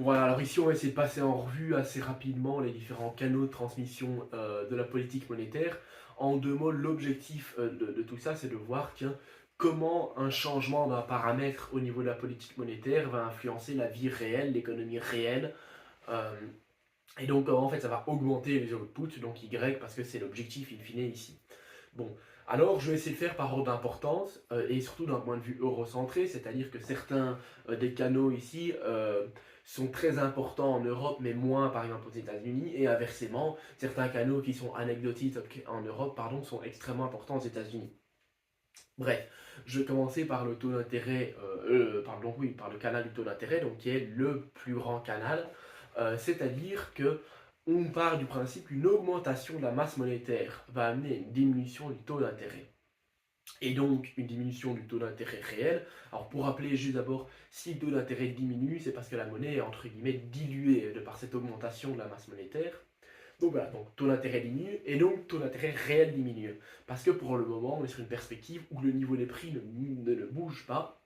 Voilà, alors ici on va essayer de passer en revue assez rapidement les différents canaux de transmission de la politique monétaire. En deux mots, l'objectif de tout ça, c'est de voir, tiens, comment un changement d'un paramètre au niveau de la politique monétaire va influencer la vie réelle, l'économie réelle. euh, et donc en fait ça va augmenter les outputs, donc Y, parce que c'est l'objectif in fine ici. Bon, alors je vais essayer de faire par ordre d'importance et surtout d'un point de vue eurocentré, c'est-à-dire que certains des canaux ici sont très importants en Europe, mais moins par exemple aux États-Unis, et inversement, certains canaux qui sont anecdotiques en Europe, pardon, sont extrêmement importants aux États-Unis. Bref, je vais commencer par le taux d'intérêt, pardon, oui, par le canal du taux d'intérêt, donc qui est le plus grand canal, c'est-à-dire que on part du principe qu'une augmentation de la masse monétaire va amener une diminution du taux d'intérêt. Et donc une diminution du taux d'intérêt réel. Alors pour rappeler juste d'abord, si le taux d'intérêt diminue, c'est parce que la monnaie est entre guillemets diluée de par cette augmentation de la masse monétaire. Donc voilà, donc taux d'intérêt diminue et donc taux d'intérêt réel diminue. Parce que pour le moment, on est sur une perspective où le niveau des prix ne bouge pas.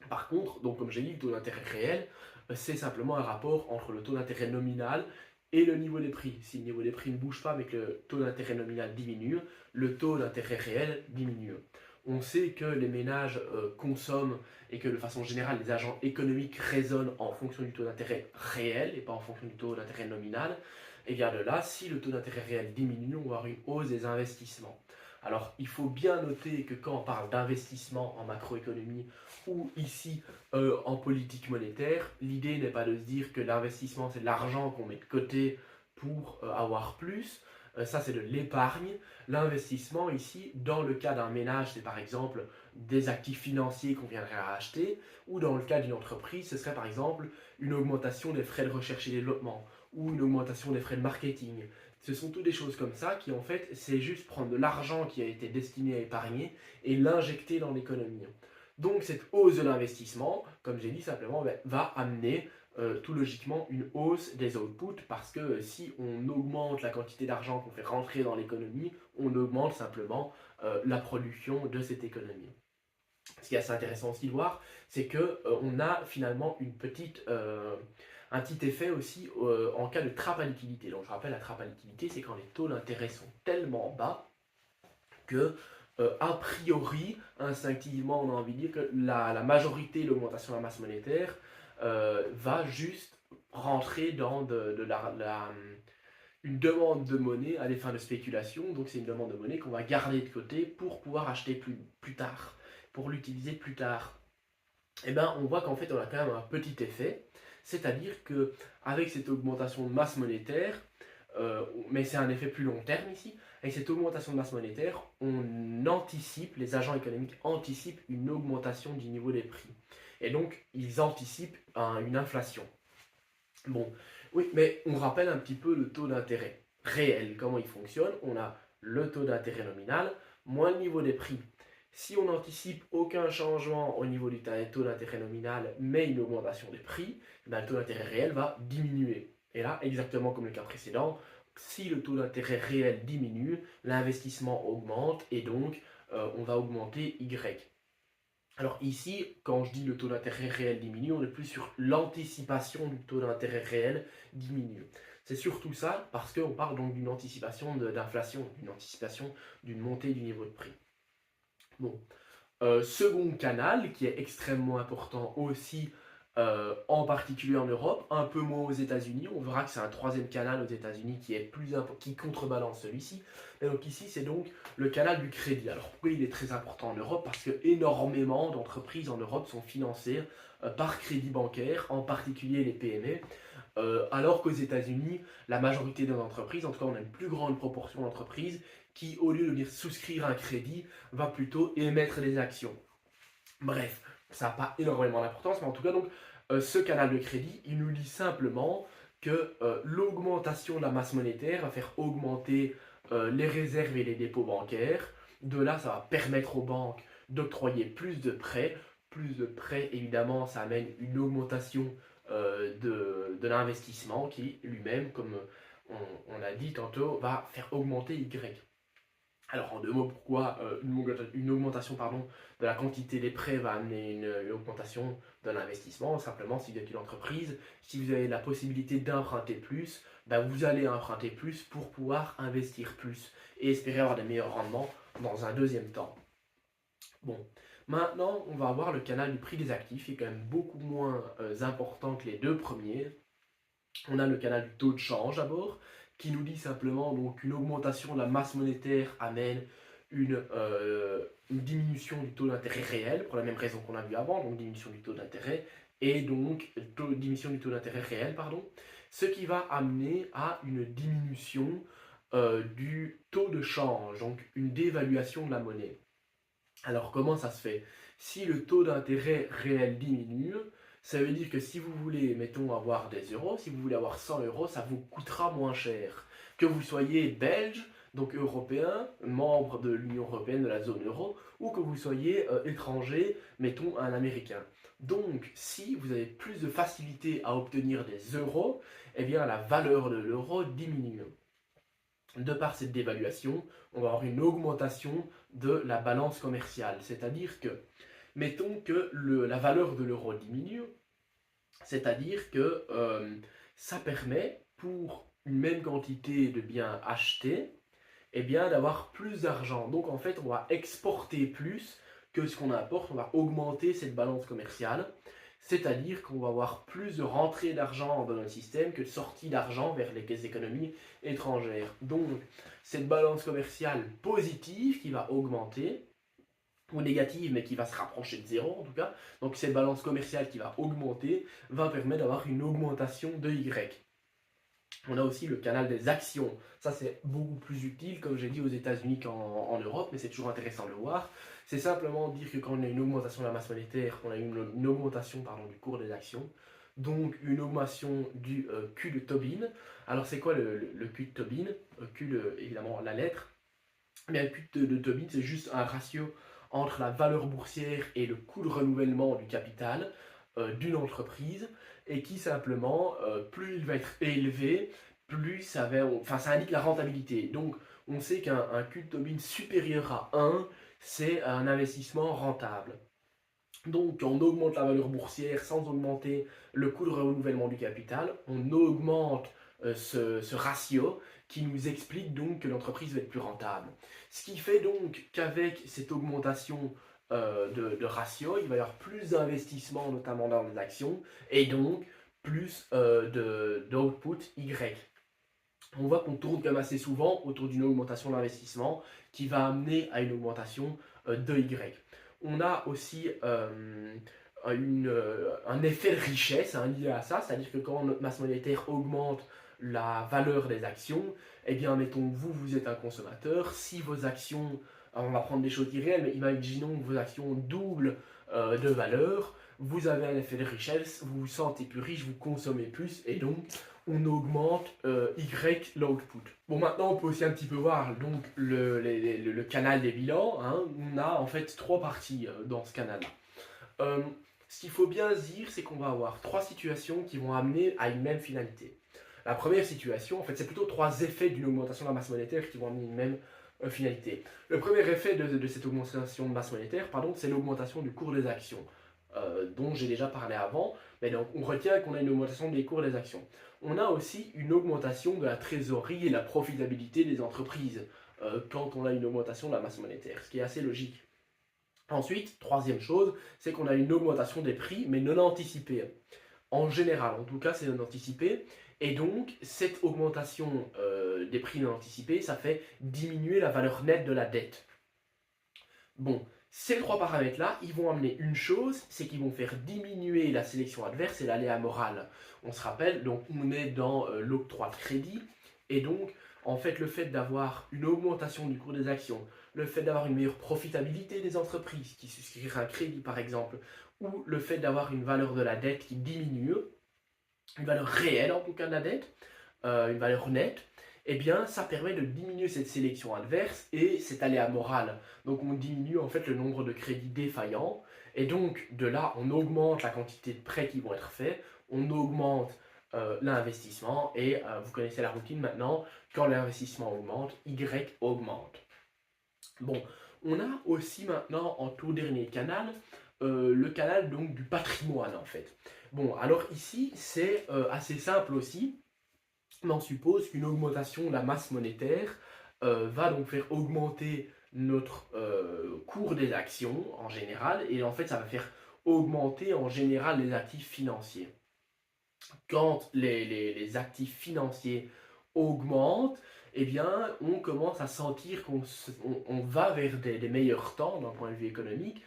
Par contre, donc comme j'ai dit, le taux d'intérêt réel, c'est simplement un rapport entre le taux d'intérêt nominal et le niveau des prix. Si le niveau des prix ne bouge pas mais que le taux d'intérêt nominal diminue, le taux d'intérêt réel diminue. On sait que les ménages consomment et que de façon générale les agents économiques raisonnent en fonction du taux d'intérêt réel et pas en fonction du taux d'intérêt nominal. Et bien de là, si le taux d'intérêt réel diminue, on va avoir une hausse des investissements. Alors il faut bien noter que quand on parle d'investissement en macroéconomie ou ici en politique monétaire, l'idée n'est pas de se dire que l'investissement c'est de l'argent qu'on met de côté pour avoir plus. Ça c'est de l'épargne. L'investissement ici, dans le cas d'un ménage, c'est par exemple des actifs financiers qu'on viendrait à acheter, ou dans le cas d'une entreprise, ce serait par exemple une augmentation des frais de recherche et développement, ou une augmentation des frais de marketing. Ce sont toutes des choses comme ça qui en fait, c'est juste prendre de l'argent qui a été destiné à épargner et l'injecter dans l'économie. Donc cette hausse de l'investissement, comme j'ai dit simplement, va amener tout logiquement une hausse des outputs parce que si on augmente la quantité d'argent qu'on fait rentrer dans l'économie, on augmente simplement la production de cette économie. Ce qui est assez intéressant aussi de voir, c'est que on a finalement un petit effet aussi en cas de trappe à liquidité. Donc je rappelle, la trappe à liquidité, c'est quand les taux d'intérêt sont tellement bas que, a priori, instinctivement, on a envie de dire que la majorité de l'augmentation de la masse monétaire va juste rentrer dans une demande de monnaie à des fins de spéculation. Donc c'est une demande de monnaie qu'on va garder de côté pour pouvoir acheter plus tard, pour l'utiliser plus tard. Et bien on voit qu'en fait on a quand même un petit effet, c'est-à-dire que avec cette augmentation de masse monétaire, mais c'est un effet plus long terme ici. Avec cette augmentation de masse monétaire, on anticipe, les agents économiques anticipent une augmentation du niveau des prix. Et donc, ils anticipent une inflation. Bon, oui, mais on rappelle un petit peu le taux d'intérêt réel, comment il fonctionne. On a le taux d'intérêt nominal moins le niveau des prix. Si on n'anticipe aucun changement au niveau du taux d'intérêt nominal, mais une augmentation des prix, ben, le taux d'intérêt réel va diminuer. Et là, exactement comme le cas précédent, si le taux d'intérêt réel diminue, l'investissement augmente et donc on va augmenter Y. Alors ici, quand je dis le taux d'intérêt réel diminue, on est plus sur l'anticipation du taux d'intérêt réel diminue. C'est surtout ça parce qu'on parle donc d'une anticipation d'inflation, d'une anticipation d'une montée du niveau de prix. Bon, second canal qui est extrêmement important aussi, en particulier en Europe, un peu moins aux États-Unis. On verra que c'est un troisième canal aux États-Unis qui contrebalance celui-ci. Et donc ici, c'est donc le canal du crédit. Alors pourquoi il est très important en Europe? Parce que énormément d'entreprises en Europe sont financées par crédit bancaire, en particulier les PME. Alors qu'aux États-Unis, la majorité des entreprises, en tout cas on a une plus grande proportion d'entreprises qui, au lieu de venir souscrire un crédit, va plutôt émettre des actions. Bref, ça n'a pas énormément d'importance, mais en tout cas, donc, ce canal de crédit, il nous dit simplement que l'augmentation de la masse monétaire va faire augmenter les réserves et les dépôts bancaires. De là, ça va permettre aux banques d'octroyer plus de prêts. Plus de prêts, évidemment, ça amène une augmentation de l'investissement qui, lui-même, comme on a dit tantôt, va faire augmenter Y. Alors en deux mots, pourquoi une augmentation pardon, de la quantité des prêts va amener une augmentation de l'investissement? Simplement, si vous êtes une entreprise, si vous avez la possibilité d'emprunter plus, ben, vous allez emprunter plus pour pouvoir investir plus et espérer avoir des meilleurs rendements dans un deuxième temps. Bon, maintenant, on va avoir le canal du prix des actifs, qui est quand même beaucoup moins important que les deux premiers. On a le canal du taux de change d'abord, qui nous dit simplement donc une augmentation de la masse monétaire amène une diminution du taux d'intérêt réel, pour la même raison qu'on a vu avant, donc diminution du taux d'intérêt, et donc diminution du taux d'intérêt réel, pardon, ce qui va amener à une diminution du taux de change, donc une dévaluation de la monnaie. Alors comment ça se fait? Si le taux d'intérêt réel diminue, ça veut dire que si vous voulez, mettons, avoir des euros, si vous voulez avoir 100 euros, ça vous coûtera moins cher. Que vous soyez belge, donc européen, membre de l'Union européenne, de la zone euro, ou que vous soyez étranger, mettons un américain. Donc, si vous avez plus de facilité à obtenir des euros, eh bien la valeur de l'euro diminue. De par cette dévaluation, on va avoir une augmentation de la balance commerciale. C'est-à-dire que, mettons que la valeur de l'euro diminue, c'est-à-dire que ça permet, pour une même quantité de biens achetés, eh bien, d'avoir plus d'argent. Donc en fait, on va exporter plus que ce qu'on importe, on va augmenter cette balance commerciale. C'est-à-dire qu'on va avoir plus de rentrées d'argent dans notre système que de sorties d'argent vers les économies étrangères. Donc, cette balance commerciale positive qui va augmenter, ou négative, mais qui va se rapprocher de zéro en tout cas, donc cette balance commerciale qui va augmenter, va permettre d'avoir une augmentation de Y. On a aussi le canal des actions. Ça, c'est beaucoup plus utile, comme j'ai dit, aux États-Unis qu'en Europe, mais c'est toujours intéressant de le voir. C'est simplement dire que quand on a une augmentation de la masse monétaire, on a une augmentation du cours des actions, donc une augmentation du Q de Tobin. Alors, c'est quoi le Q de Tobin? Évidemment, la lettre. Mais le Q de Tobin, c'est juste un ratio entre la valeur boursière et le coût de renouvellement du capital d'une entreprise, et qui simplement, plus il va être élevé, plus ça indique la rentabilité. Donc on sait qu'un Q de Tobin supérieur à 1, c'est un investissement rentable. Donc, quand on augmente la valeur boursière sans augmenter le coût de renouvellement du capital, on augmente ce ratio qui nous explique donc que l'entreprise va être plus rentable. Ce qui fait donc qu'avec cette augmentation de ratio, il va y avoir plus d'investissement, notamment dans les actions, et donc plus d'output Y. On voit qu'on tourne comme assez souvent autour d'une augmentation d'investissement qui va amener à une augmentation de Y. On a aussi un effet de richesse lié à ça, c'est-à-dire que quand notre masse monétaire augmente la valeur des actions, eh bien, mettons, vous êtes un consommateur, si vos actions, on va prendre des choses irréelles, mais imaginons que vos actions doublent de valeur, vous avez un effet de richesse, vous vous sentez plus riche, vous consommez plus, et donc on augmente Y l'output. Bon, maintenant on peut aussi un petit peu voir donc le canal des bilans. Hein. On a en fait trois parties dans ce canal-là. Ce qu'il faut bien se dire, c'est qu'on va avoir trois situations qui vont amener à une même finalité. La première situation, en fait, c'est plutôt trois effets d'une augmentation de la masse monétaire qui vont amener une même finalité. Le premier effet de cette augmentation de masse monétaire, c'est l'augmentation du cours des actions, dont j'ai déjà parlé avant. Mais donc, on retient qu'on a une augmentation des cours des actions. On a aussi une augmentation de la trésorerie et la profitabilité des entreprises quand on a une augmentation de la masse monétaire, ce qui est assez logique. Ensuite, troisième chose, c'est qu'on a une augmentation des prix, mais non anticipée. En général, en tout cas, c'est non anticipé. Et donc, cette augmentation des prix non anticipés, ça fait diminuer la valeur nette de la dette. Bon, ces trois paramètres-là, ils vont amener une chose, c'est qu'ils vont faire diminuer la sélection adverse et l'aléa moral. On se rappelle, donc on est dans l'octroi de crédit, et donc, en fait, le fait d'avoir une augmentation du cours des actions, le fait d'avoir une meilleure profitabilité des entreprises qui souscrivent un crédit par exemple, ou le fait d'avoir une valeur de la dette qui diminue, une valeur réelle en tout cas de la dette, une valeur nette, eh bien ça permet de diminuer cette sélection adverse et cet aléa moral. Donc on diminue en fait le nombre de crédits défaillants, et donc de là on augmente la quantité de prêts qui vont être faits, on augmente l'investissement, et vous connaissez la routine maintenant, quand l'investissement augmente, Y augmente. Bon, on a aussi maintenant en tout dernier canal, le canal donc du patrimoine en fait. Bon, alors ici c'est assez simple aussi, mais on suppose qu'une augmentation de la masse monétaire va donc faire augmenter notre cours des actions en général, et en fait ça va faire augmenter en général les actifs financiers. Quand les actifs financiers augmentent, eh bien, on commence à sentir on va vers des meilleurs temps d'un point de vue économique,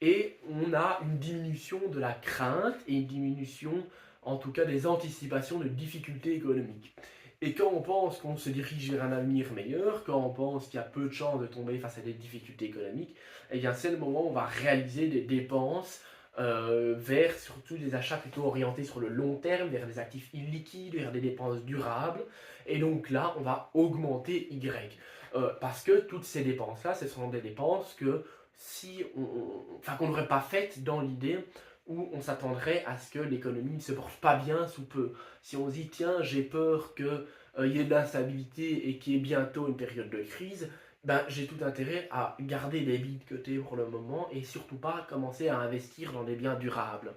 et on a une diminution de la crainte et une diminution, en tout cas, des anticipations de difficultés économiques. Et quand on pense qu'on se dirige vers un avenir meilleur, quand on pense qu'il y a peu de chances de tomber face à des difficultés économiques, eh bien c'est le moment où on va réaliser des dépenses vers surtout des achats plutôt orientés sur le long terme, vers des actifs illiquides, vers des dépenses durables. Et donc là, on va augmenter Y. Parce que toutes ces dépenses-là, ce sont des dépenses que si enfin, qu'on n'aurait pas faites dans l'idée où on s'attendrait à ce que l'économie ne se porte pas bien sous peu. Si on se dit, tiens, j'ai peur qu'il y ait de l'instabilité et qu'il y ait bientôt une période de crise, ben, j'ai tout intérêt à garder des billes de côté pour le moment et surtout pas commencer à investir dans des biens durables.